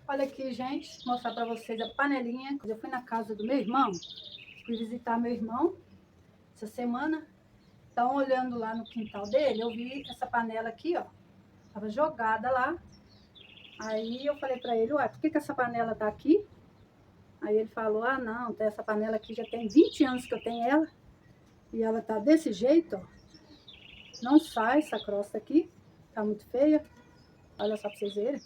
Olha aqui, gente, vou mostrar para vocês a panelinha. Eu fui na casa do meu irmão, fui visitar meu irmão essa semana. Então, olhando lá no quintal dele, eu vi essa panela aqui, ó, tava jogada lá. Aí eu falei para ele, ué, por que essa panela tá aqui? Aí ele falou, ah, não, essa panela aqui já tem 20 anos que eu tenho ela. E ela tá desse jeito, ó. Não sai essa crosta aqui, tá muito feia. Olha só para vocês verem.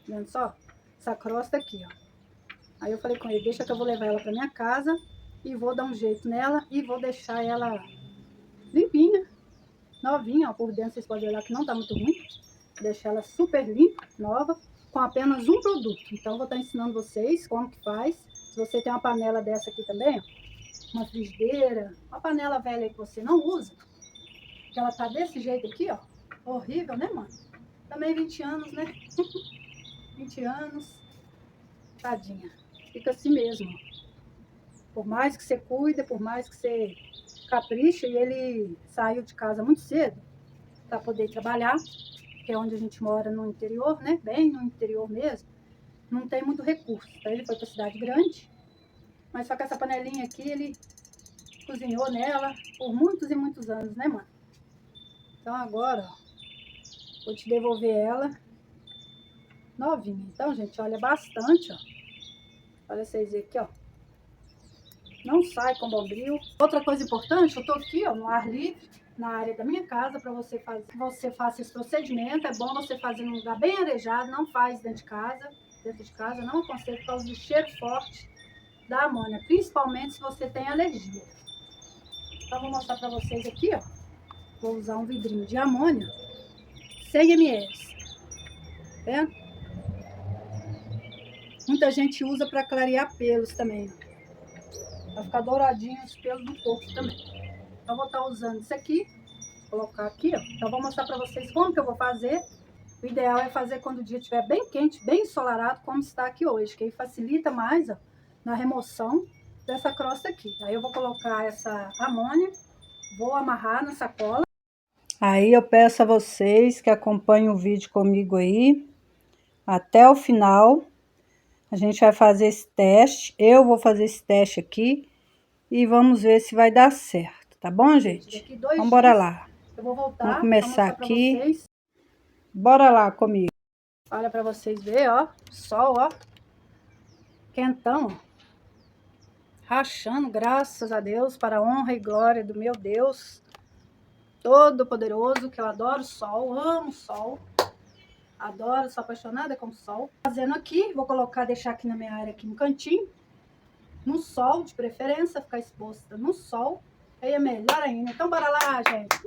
Vendo só? Essa crosta aqui, ó. Aí eu falei com ele, deixa que eu vou levar ela para minha casa e vou dar um jeito nela e vou deixar ela limpinha, novinha, ó, por dentro vocês podem olhar que não tá muito ruim. Deixar ela super limpa, nova, com apenas um produto. Então vou estar ensinando vocês como que faz. Se você tem uma panela dessa aqui também, ó, uma frigideira, uma panela velha que você não usa, que ela tá desse jeito aqui, ó, horrível, né, mano? Também 20 anos, né? 20 anos, tadinha. Fica assim mesmo, ó. Por mais que você cuide, por mais que você capricha, e ele saiu de casa muito cedo para poder trabalhar, que é onde a gente mora no interior, né? Bem no interior mesmo. Não tem muito recurso. Então ele foi para a cidade grande, mas só que essa panelinha aqui ele cozinhou nela por muitos e muitos anos, né, mano? Então agora, ó, vou te devolver ela novinha. Então, gente, olha bastante, ó. Olha vocês aqui, ó. Não sai com bombril. Outra coisa importante, eu tô aqui, ó, no ar livre, na área da minha casa, para você fazer. Você faça esse procedimento. É bom você fazer num lugar bem arejado, não faz dentro de casa. Dentro de casa não aconselho por causa do cheiro forte da amônia, principalmente se você tem alergia. Então vou mostrar para vocês aqui, ó. Vou usar um vidrinho de amônia, 100 ml. Tá vendo? Muita gente usa para clarear pelos também, ó. Vai ficar douradinho os pelos do corpo também. Então vou estar usando isso aqui, colocar aqui, ó. Então vou mostrar para vocês como que eu vou fazer. O ideal é fazer quando o dia estiver bem quente, bem ensolarado, como está aqui hoje, que aí facilita mais, ó, na remoção dessa crosta aqui. Aí eu vou colocar essa amônia, vou amarrar na sacola. Aí eu peço a vocês que acompanhem o vídeo comigo aí até o final. A gente vai fazer esse teste, eu vou fazer esse teste aqui e vamos ver se vai dar certo, tá bom, gente? Então bora lá. Eu vou voltar, vamos começar aqui. Bora lá comigo. Olha para vocês verem, ó, sol, ó, quentão, ó. Rachando, graças a Deus, para a honra e glória do meu Deus Todo-Poderoso, que eu adoro sol, amo sol. Adoro, sou apaixonada com o sol. Fazendo aqui, vou colocar, deixar aqui na minha área, aqui no cantinho. No sol, de preferência, ficar exposta no sol. Aí é melhor ainda. Então, bora lá, gente.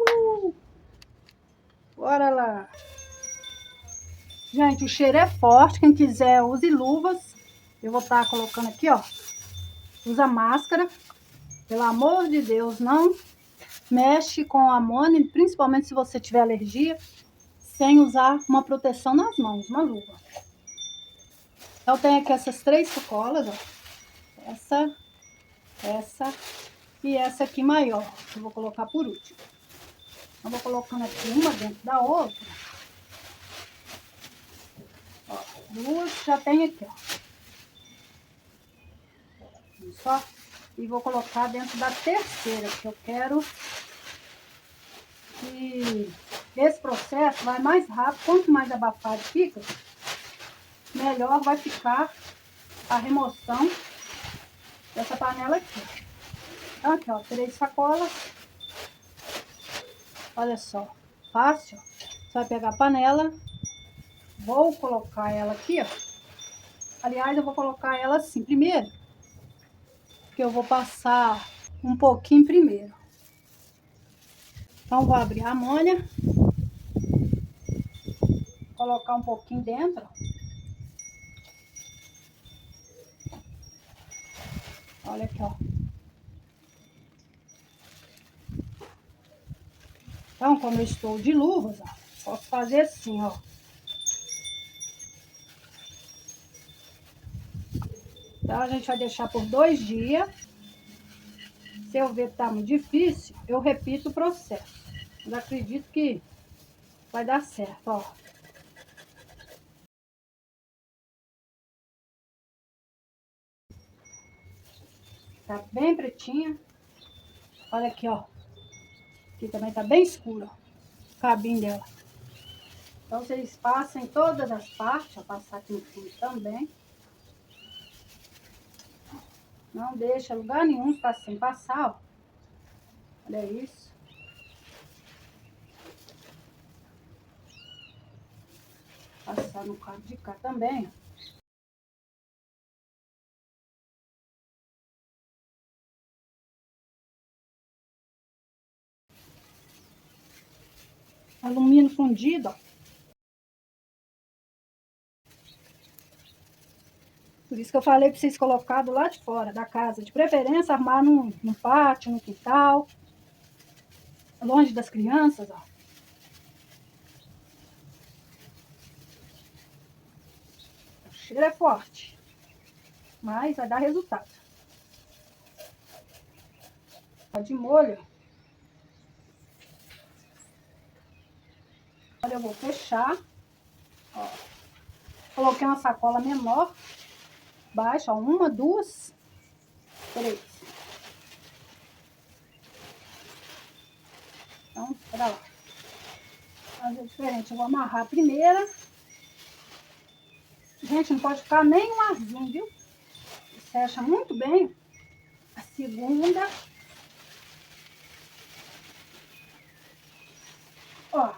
Bora lá. Gente, o cheiro é forte. Quem quiser, use luvas. Eu vou estar colocando aqui, ó. Usa máscara. Pelo amor de Deus, não mexe com amônia, principalmente se você tiver alergia, sem usar uma proteção nas mãos, uma luva. Então, tem aqui essas 3 sacolas, ó. Essa e essa aqui maior, que eu vou colocar por último. Eu vou colocando aqui uma dentro da outra. Ó, 2 já tem aqui, ó. Só. E vou colocar dentro da terceira, que eu quero que esse processo vai mais rápido. Quanto mais abafado fica, melhor vai ficar a remoção dessa panela aqui. Então, aqui, ó, 3 sacolas. Olha só, fácil. Você vai pegar a panela, vou colocar ela aqui, ó. Aliás, eu vou colocar ela assim primeiro, porque eu vou passar um pouquinho primeiro. Então, vou abrir a amônia, colocar um pouquinho dentro. Olha aqui, ó. Então, como eu estou de luvas, ó, posso fazer assim, ó. Então, a gente vai deixar por 2 dias. Se eu ver que tá muito difícil, eu repito o processo. Mas acredito que vai dar certo, ó. Tá bem pretinha. Olha aqui, ó. Aqui também tá bem escuro, ó, o cabinho dela. Então vocês passam em todas as partes, ó, passar aqui no fundo também. Não deixa lugar nenhum ficar sem passar, ó. Olha isso. Passar no cabo de cá também, ó. Alumínio fundido, ó. Por isso que eu falei para vocês colocar do lado de fora da casa. De preferência, armar no pátio, no quintal. Longe das crianças, ó. O cheiro é forte, mas vai dar resultado. Tá de molho. Olha, eu vou fechar. Ó. Coloquei uma sacola menor. Baixa, ó. 1, 2, 3. Então, espera lá. Fazer diferente. Eu vou amarrar a primeira. Gente, não pode ficar nem um arzinho, viu? Fecha muito bem. A segunda. Ó.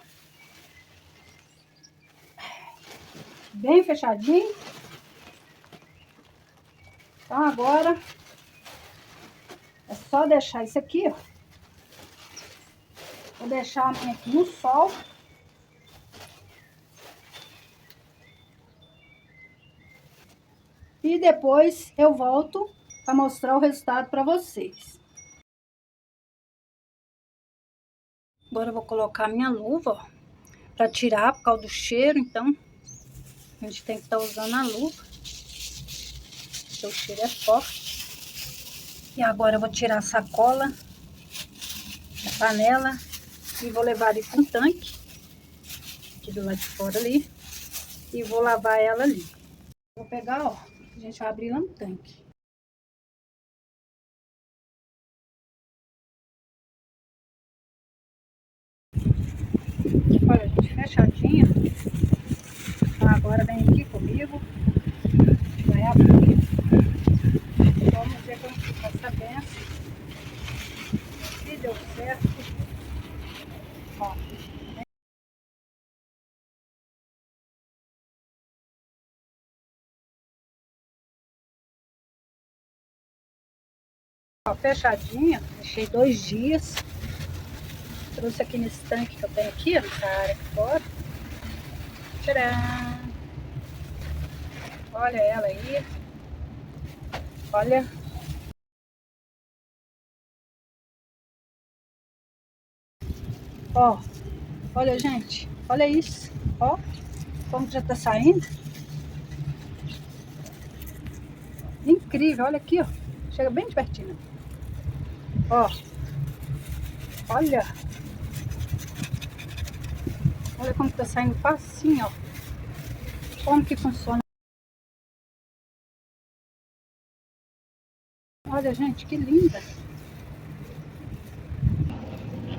Bem fechadinho. Então agora é só deixar isso aqui, ó. Vou deixar a minha aqui no sol. E depois eu volto para mostrar o resultado para vocês. Agora eu vou colocar a minha luva, ó, para tirar por causa do cheiro. Então a gente tem que estar usando a luva, porque o cheiro é forte. E agora eu vou tirar a sacola da panela e vou levar ali para um tanque, aqui do lado de fora ali, e vou lavar ela ali. Vou pegar, ó, a gente vai abrir lá no tanque. Olha, gente, fechadinha. Então agora vem aqui comigo, vai abrir. Vamos ver como fica essa benção. Se deu certo. Ó. Ó, fechadinha, deixei 2 dias. Trouxe aqui nesse tanque que eu tenho aqui, ó, nessa área aqui fora. Tcharam! Olha ela aí. Olha. Ó. Olha, gente. Olha isso. Ó. Como já tá saindo. Incrível. Olha aqui, ó. Chega bem de pertinho. Ó. Olha. Olha como tá saindo facinho, ó. Como que funciona. Olha, gente, que linda.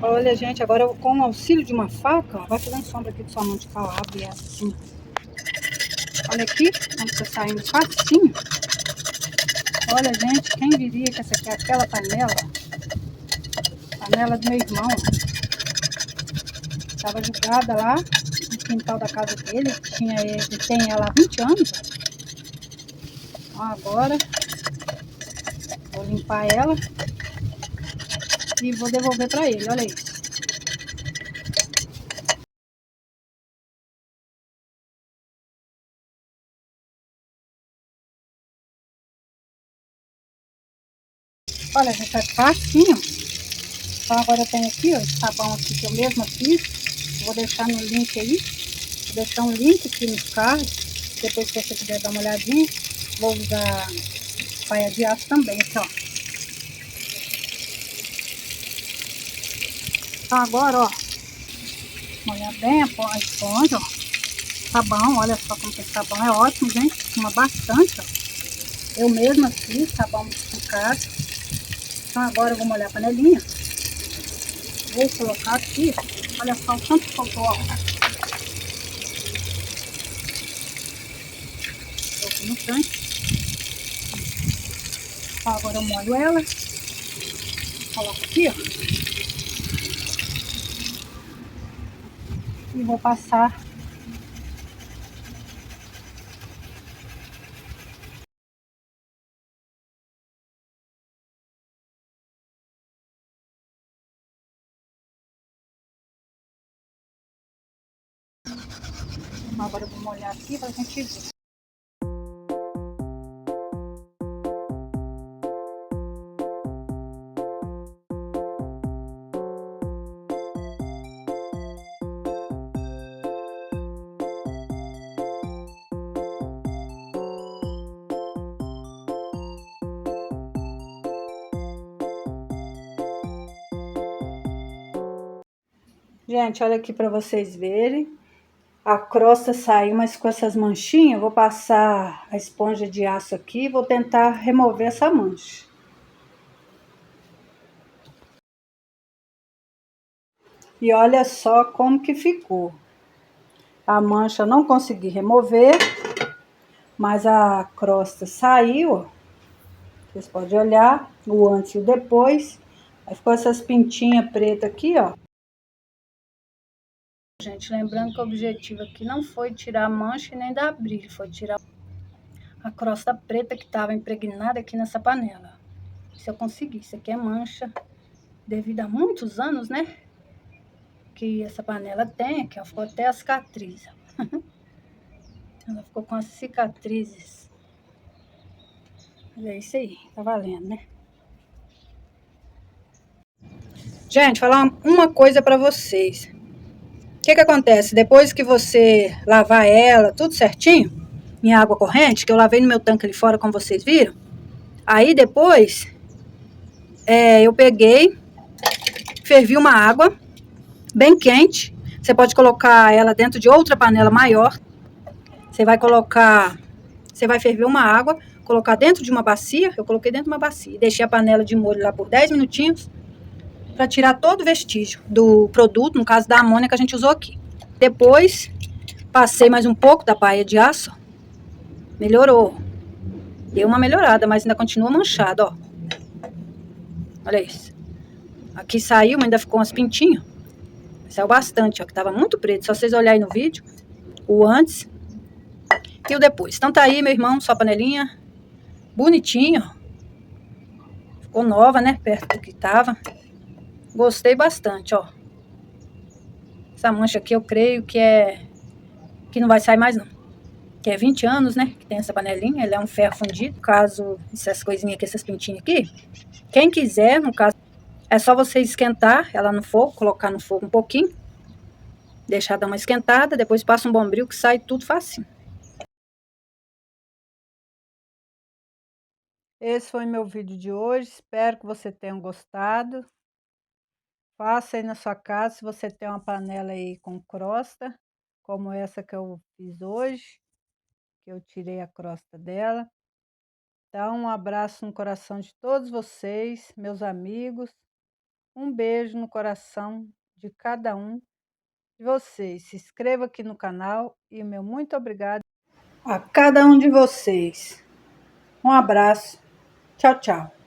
Olha, gente, agora eu, com o auxílio de uma faca, ó, vai fazendo sombra aqui de sua mão de pau, abre essa assim. Olha aqui, como tá saindo facinho. Olha, gente, quem diria que essa aqui é aquela panela? Panela do meu irmão. Estava jogada lá no quintal da casa dele. Ele tem ela há 20 anos. Então agora vou limpar ela e vou devolver para ele. Olha isso. Olha, já tá facinho. Então agora eu tenho aqui, ó, esse sabão aqui que eu mesma fiz. Vou deixar no link aí. Vou deixar um link aqui nos cards. Depois, se você quiser dar uma olhadinha, vou usar paia de aço também, aqui, ó. Então agora, ó, molhar bem a esponja, ó. Sabão, olha só como que esse sabão é ótimo, gente. Fuma bastante, ó. Eu mesma fiz sabão multiplicado. Então agora eu vou molhar a panelinha. Vou colocar aqui. Olha só o tanto que faltou, ó. Coloquei no tanque. Então, agora eu molho ela. Coloco aqui, ó. E vou passar agora eu vou molhar aqui pra gente ver. Gente, olha aqui pra vocês verem. A crosta saiu, mas com essas manchinhas, eu vou passar a esponja de aço aqui e vou tentar remover essa mancha. E olha só como que ficou. A mancha eu não consegui remover, mas a crosta saiu, ó. Vocês podem olhar o antes e o depois. Aí ficou essas pintinhas pretas aqui, ó. Gente, lembrando que o objetivo aqui não foi tirar a mancha e nem dar brilho, foi tirar a crosta preta que estava impregnada aqui nessa panela. Se eu conseguir, isso aqui é mancha devido a muitos anos, né? Que essa panela tem, que ela ficou até a cicatriz. Ela ficou com as cicatrizes. Mas é isso aí, tá valendo, né? Gente, falar uma coisa pra vocês. O que que acontece? Depois que você lavar ela tudo certinho, em água corrente, que eu lavei no meu tanque ali fora, como vocês viram, aí depois eu peguei, fervi uma água bem quente. Você pode colocar ela dentro de outra panela maior. Você vai ferver uma água, colocar dentro de uma bacia. Eu coloquei dentro de uma bacia e deixei a panela de molho lá por 10 minutinhos para tirar todo o vestígio do produto, no caso da amônia que a gente usou aqui. Depois, passei mais um pouco da paia de aço. Melhorou. Deu uma melhorada, mas ainda continua manchado, ó. Olha isso. Aqui saiu, mas ainda ficou umas pintinhas. Saiu bastante, ó, que tava muito preto. Só vocês olharem no vídeo, o antes e o depois. Então tá aí, meu irmão, sua panelinha. Bonitinho. Ficou nova, né? Perto do que tava. Gostei bastante, ó. Essa mancha aqui eu creio que não vai sair mais não. Que é 20 anos, né? Que tem essa panelinha. Ela é um ferro fundido. No caso, essas coisinhas aqui, essas pintinhas aqui. Quem quiser, no caso, é só você esquentar ela no fogo, colocar no fogo um pouquinho. Deixar dar uma esquentada, depois passa um bombril que sai tudo facinho. Esse foi meu vídeo de hoje, espero que você tenha gostado. Faça aí na sua casa, se você tem uma panela aí com crosta, como essa que eu fiz hoje, que eu tirei a crosta dela. Então, um abraço no coração de todos vocês, meus amigos. Um beijo no coração de cada um de vocês. Se inscreva aqui no canal e meu muito obrigado a cada um de vocês. Um abraço. Tchau, tchau.